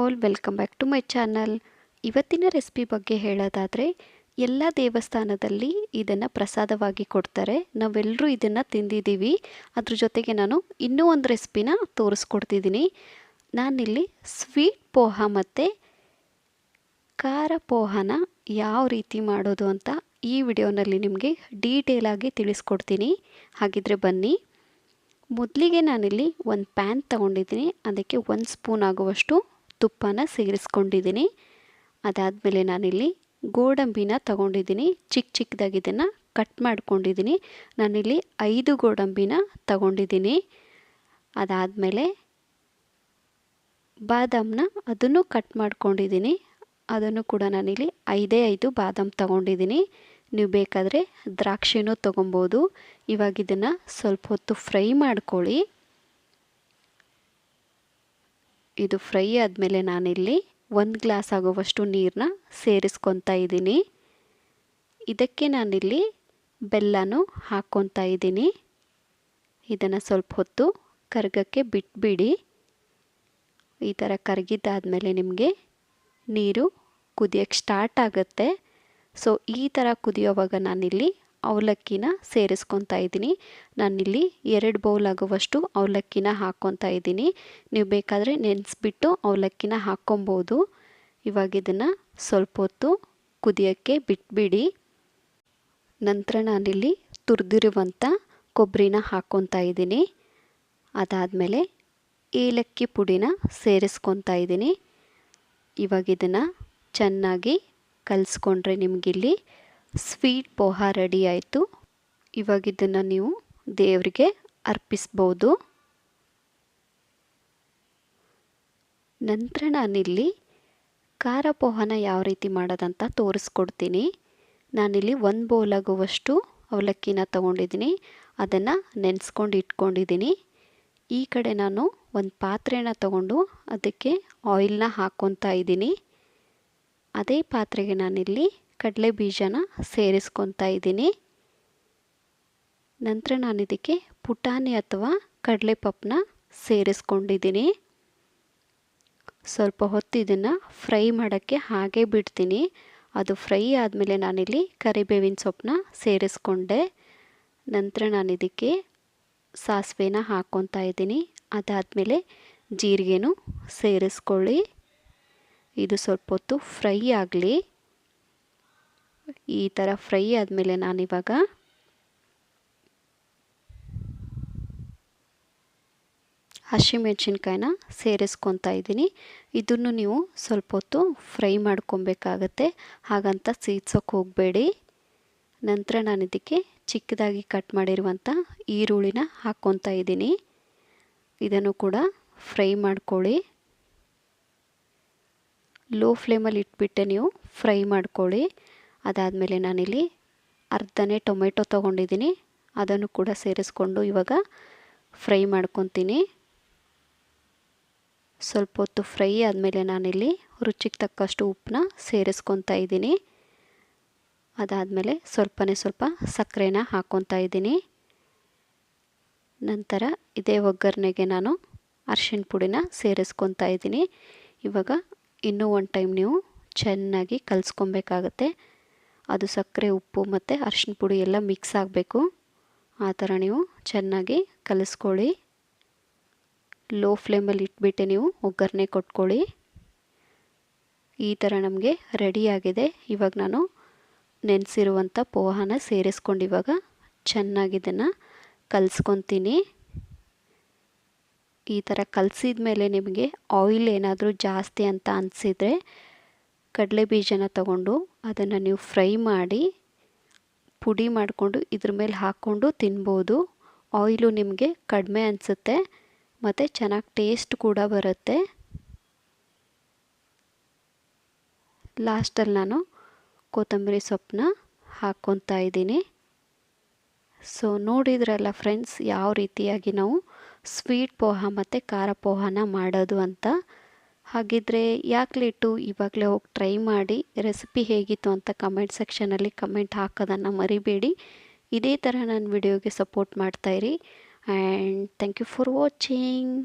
All welcome back to my channel. ಇವತ್ತಿನ recipe ಬಗ್ಗೆ ಹೇಳೋದಾದರೆ, ಎಲ್ಲ ದೇವಸ್ಥಾನದಲ್ಲಿ ಇದನ್ನು ಪ್ರಸಾದವಾಗಿ ಕೊಡ್ತಾರೆ. ನಾವೆಲ್ಲರೂ ಇದನ್ನು ತಿಂದಿದ್ದೀವಿ. ಅದ್ರ ಜೊತೆಗೆ ನಾನು ಇನ್ನೂ ಒಂದು ರೆಸಿಪಿನ ತೋರಿಸ್ಕೊಡ್ತಿದ್ದೀನಿ. ನಾನಿಲ್ಲಿ ಸ್ವೀಟ್ ಪೋಹ ಮತ್ತು ಖಾರ ಪೋಹನ ಯಾವ ರೀತಿ ಮಾಡೋದು ಅಂತ ಈ ವಿಡಿಯೋನಲ್ಲಿ ನಿಮಗೆ ಡೀಟೇಲಾಗಿ ತಿಳಿಸ್ಕೊಡ್ತೀನಿ. ಹಾಗಿದ್ರೆ ಬನ್ನಿ. ಮೊದಲಿಗೆ ನಾನಿಲ್ಲಿ ಒಂದು ಪ್ಯಾನ್ ತೊಗೊಂಡಿದ್ದೀನಿ. ಅದಕ್ಕೆ 1 ಸ್ಪೂನ್ ಆಗುವಷ್ಟು ತುಪ್ಪನ ಸೇರಿಸ್ಕೊಂಡಿದ್ದೀನಿ. ಅದಾದಮೇಲೆ ನಾನಿಲ್ಲಿ ಗೋಡಂಬಿನ ತೊಗೊಂಡಿದ್ದೀನಿ. ಚಿಕ್ಕದಾಗಿ ಇದನ್ನು ಕಟ್ ಮಾಡ್ಕೊಂಡಿದ್ದೀನಿ. ನಾನಿಲ್ಲಿ 5 ಗೋಡಂಬಿನ ತೊಗೊಂಡಿದ್ದೀನಿ. ಅದಾದಮೇಲೆ ಬಾದಾಮನ್ನ ಅದನ್ನು ಕಟ್ ಮಾಡ್ಕೊಂಡಿದ್ದೀನಿ. ಅದನ್ನು ಕೂಡ ನಾನಿಲ್ಲಿ 5 ಬಾದಾಮ್ ತೊಗೊಂಡಿದ್ದೀನಿ. ನೀವು ಬೇಕಾದರೆ ದ್ರಾಕ್ಷಿನೂ ತೊಗೊಬೋದು. ಇವಾಗ ಇದನ್ನು ಸ್ವಲ್ಪ ಹೊತ್ತು ಫ್ರೈ ಮಾಡ್ಕೊಳ್ಳಿ. ಇದು ಫ್ರೈ ಆದಮೇಲೆ ನಾನಿಲ್ಲಿ 1 ಗ್ಲಾಸ್ ಆಗುವಷ್ಟು ನೀರನ್ನ ಸೇರಿಸ್ಕೊತಾ ಇದ್ದೀನಿ. ಇದಕ್ಕೆ ನಾನಿಲ್ಲಿ ಬೆಲ್ಲನೂ ಹಾಕ್ಕೊತಾ ಇದ್ದೀನಿ. ಇದನ್ನು ಸ್ವಲ್ಪ ಹೊತ್ತು ಕರಗಕ್ಕೆ ಬಿಟ್ಬಿಡಿ. ಈ ಥರ ಕರಗಿದ್ದಾದಮೇಲೆ ನಿಮಗೆ ನೀರು ಕುದಿಯೋಕ್ಕೆ ಸ್ಟಾರ್ಟ್ ಆಗುತ್ತೆ. ಸೊ ಈ ಥರ ಕುದಿಯೋವಾಗ ನಾನಿಲ್ಲಿ ಅವಲಕ್ಕಿನ ಸೇರಿಸ್ಕೊತಾ ಇದ್ದೀನಿ. ನಾನಿಲ್ಲಿ 2 ಬೌಲ್ ಆಗುವಷ್ಟು ಅವಲಕ್ಕಿನ ಹಾಕ್ಕೊತಾ ಇದ್ದೀನಿ. ನೀವು ಬೇಕಾದರೆ ನೆನೆಸ್ಬಿಟ್ಟು ಅವಲಕ್ಕಿನ ಹಾಕ್ಕೊಬೋದು. ಇವಾಗ ಇದನ್ನು ಸ್ವಲ್ಪ ಹೊತ್ತು ಕುದಿಯೋಕ್ಕೆ ಬಿಟ್ಬಿಡಿ. ನಂತರ ನಾನಿಲ್ಲಿ ತುರಿದಿರುವಂಥ ಕೊಬ್ಬರಿನ ಹಾಕ್ಕೊತಾ ಇದ್ದೀನಿ. ಅದಾದಮೇಲೆ ಏಲಕ್ಕಿ ಪುಡಿನ ಸೇರಿಸ್ಕೊತಾ ಇದ್ದೀನಿ. ಇವಾಗ ಇದನ್ನು ಚೆನ್ನಾಗಿ ಕಲಿಸ್ಕೊಂಡ್ರೆ ನಿಮಗಿಲ್ಲಿ ಸ್ವೀಟ್ ಪೋಹ ರೆಡಿ ಆಯಿತು. ಇವಾಗ ಇದನ್ನು ನೀವು ದೇವರಿಗೆ ಅರ್ಪಿಸ್ಬೋದು. ನಂತರ ನಾನಿಲ್ಲಿ ಖಾರ ಪೋಹನ ಯಾವ ರೀತಿ ಮಾಡೋದಂತ ತೋರಿಸ್ಕೊಡ್ತೀನಿ. ನಾನಿಲ್ಲಿ 1 ಬೌಲ್ ಆಗುವಷ್ಟು ಅವಲಕ್ಕಿನ ತೊಗೊಂಡಿದ್ದೀನಿ. ಅದನ್ನು ನೆನೆಸ್ಕೊಂಡು ಇಟ್ಕೊಂಡಿದ್ದೀನಿ. ಈ ಕಡೆ ನಾನು ಒಂದು ಪಾತ್ರೆನ ತೊಗೊಂಡು ಅದಕ್ಕೆ ಆಯಿಲ್ನ ಹಾಕ್ಕೊತಾ ಇದ್ದೀನಿ. ಅದೇ ಪಾತ್ರೆಗೆ ನಾನಿಲ್ಲಿ ಕಡಲೆ ಬೀಜನ ಸೇರಿಸ್ಕೊತಾ ಇದ್ದೀನಿ. ನಂತರ ನಾನು ಇದಕ್ಕೆ ಪುಟಾಣಿ ಅಥವಾ ಕಡಲೆಪಪ್ಪನ್ನ ಸೇರಿಸ್ಕೊಂಡಿದ್ದೀನಿ. ಸ್ವಲ್ಪ ಹೊತ್ತು ಇದನ್ನು ಫ್ರೈ ಮಾಡೋಕ್ಕೆ ಹಾಗೆ ಬಿಡ್ತೀನಿ. ಅದು ಫ್ರೈ ಆದಮೇಲೆ ನಾನಿಲ್ಲಿ ಕರಿಬೇವಿನ ಸೊಪ್ಪನ್ನ ಸೇರಿಸ್ಕೊಂಡೆ. ನಂತರ ನಾನು ಇದಕ್ಕೆ ಸಾಸಿವೆನ ಹಾಕ್ಕೊತಾ ಇದ್ದೀನಿ. ಅದಾದಮೇಲೆ ಜೀರಿಗೆನೂ ಸೇರಿಸ್ಕೊಳ್ಳಿ. ಇದು ಸ್ವಲ್ಪ ಹೊತ್ತು ಫ್ರೈ ಆಗಲಿ. ಈ ಥರ ಫ್ರೈ ಆದಮೇಲೆ ನಾನಿವಾಗ ಹಸಿಮೆಣಸಿನ್ಕಾಯಿನ ಸೇರಿಸ್ಕೊತಾ ಇದ್ದೀನಿ. ಇದನ್ನು ನೀವು ಸ್ವಲ್ಪ ಹೊತ್ತು ಫ್ರೈ ಮಾಡ್ಕೊಬೇಕಾಗತ್ತೆ. ಹಾಗಂತ ಸೀದ್ಸೋಕೆ ಹೋಗಬೇಡಿ. ನಂತರ ನಾನು ಇದಕ್ಕೆ ಚಿಕ್ಕದಾಗಿ ಕಟ್ ಮಾಡಿರುವಂಥ ಈರುಳ್ಳಿನ ಹಾಕ್ಕೊತಾ ಇದ್ದೀನಿ. ಇದನ್ನು ಕೂಡ ಫ್ರೈ ಮಾಡ್ಕೊಳ್ಳಿ. ಲೋ ಫ್ಲೇಮಲ್ಲಿ ಇಟ್ಬಿಟ್ಟೆ ನೀವು ಫ್ರೈ ಮಾಡ್ಕೊಳ್ಳಿ. ಅದಾದಮೇಲೆ ನಾನಿಲ್ಲಿ ಅರ್ಧನೇ ಟೊಮೆಟೊ ತೊಗೊಂಡಿದ್ದೀನಿ. ಅದನ್ನು ಕೂಡ ಸೇರಿಸ್ಕೊಂಡು ಇವಾಗ ಫ್ರೈ ಮಾಡ್ಕೊತೀನಿ. ಸ್ವಲ್ಪ ಹೊತ್ತು ಫ್ರೈ ಆದಮೇಲೆ ನಾನಿಲ್ಲಿ ರುಚಿಗೆ ತಕ್ಕಷ್ಟು ಉಪ್ಪನ್ನ ಸೇರಿಸ್ಕೊತಾ ಇದ್ದೀನಿ. ಅದಾದಮೇಲೆ ಸ್ವಲ್ಪ ಸಕ್ಕರೆನ ಹಾಕ್ಕೊತಾ ಇದ್ದೀನಿ. ನಂತರ ಇದೇ ಒಗ್ಗರಣೆಗೆ ನಾನು ಅರಿಶಿಣ ಪುಡಿನ ಸೇರಿಸ್ಕೊತಾ ಇದ್ದೀನಿ. ಇವಾಗ ಇನ್ನೂ 1 ಟೈಮ್ ನೀವು ಚೆನ್ನಾಗಿ ಕಲಿಸ್ಕೊಬೇಕಾಗತ್ತೆ. ಅದು ಸಕ್ಕರೆ, ಉಪ್ಪು ಮತ್ತು ಅರಿಶಿಣ ಪುಡಿ ಎಲ್ಲ ಮಿಕ್ಸ್ ಆಗಬೇಕು. ಆ ಥರ ನೀವು ಚೆನ್ನಾಗಿ ಕಲಿಸ್ಕೊಳ್ಳಿ. ಲೋ ಫ್ಲೇಮಲ್ಲಿ ಇಟ್ಬಿಟ್ಟು ನೀವು ಒಗ್ಗರಣೆ ಕೊಟ್ಕೊಳ್ಳಿ. ಈ ಥರ ನಮಗೆ ರೆಡಿಯಾಗಿದೆ. ಇವಾಗ ನಾನು ನೆನೆಸಿರುವಂಥ ಪೋಹನ ಸೇರಿಸ್ಕೊಂಡು ಇವಾಗ ಚೆನ್ನಾಗಿ ಇದನ್ನು ಕಲಿಸ್ಕೊತೀನಿ. ಈ ಥರ ಕಲಸಿದ ಮೇಲೆ ನಿಮಗೆ ಆಯಿಲ್ ಏನಾದರೂ ಜಾಸ್ತಿ ಅಂತ ಅನಿಸಿದರೆ ಕಡಲೆ ಬೀಜನ ತಗೊಂಡು ಅದನ್ನು ನೀವು ಫ್ರೈ ಮಾಡಿ ಪುಡಿ ಮಾಡಿಕೊಂಡು ಇದ್ರ ಮೇಲೆ ಹಾಕ್ಕೊಂಡು ತಿನ್ಬೋದು. ಆಯಿಲು ನಿಮಗೆ ಕಡಿಮೆ ಅನಿಸುತ್ತೆ ಮತ್ತು ಚೆನ್ನಾಗಿ ಟೇಸ್ಟ್ ಕೂಡ ಬರುತ್ತೆ. ಲಾಸ್ಟಲ್ಲಿ ನಾನು ಕೊತ್ತಂಬರಿ ಸೊಪ್ಪನ್ನ ಹಾಕ್ಕೊತಾ ಇದ್ದೀನಿ. ಸೊ ನೋಡಿದ್ರಲ್ಲ ಫ್ರೆಂಡ್ಸ್, ಯಾವ ರೀತಿಯಾಗಿ ನಾವು ಸ್ವೀಟ್ ಪೋಹ ಮತ್ತು ಖಾರ ಪೋಹನ ಮಾಡೋದು ಅಂತ. ಹಾಗಿದ್ರೆ ಯಾಕೆ ಲೇಟು, ಇವಾಗಲೇ ಹೋಗಿ ಟ್ರೈ ಮಾಡಿ. ರೆಸಿಪಿ ಹೇಗಿತ್ತು ಅಂತ ಕಮೆಂಟ್ ಸೆಕ್ಷನಲ್ಲಿ ಕಮೆಂಟ್ ಹಾಕೋದನ್ನು ಮರಿಬೇಡಿ. ಇದೇ ಥರ ನನ್ನ ವಿಡಿಯೋಗೆ ಸಪೋರ್ಟ್ ಮಾಡ್ತಾಯಿರಿ. And thank you for watching.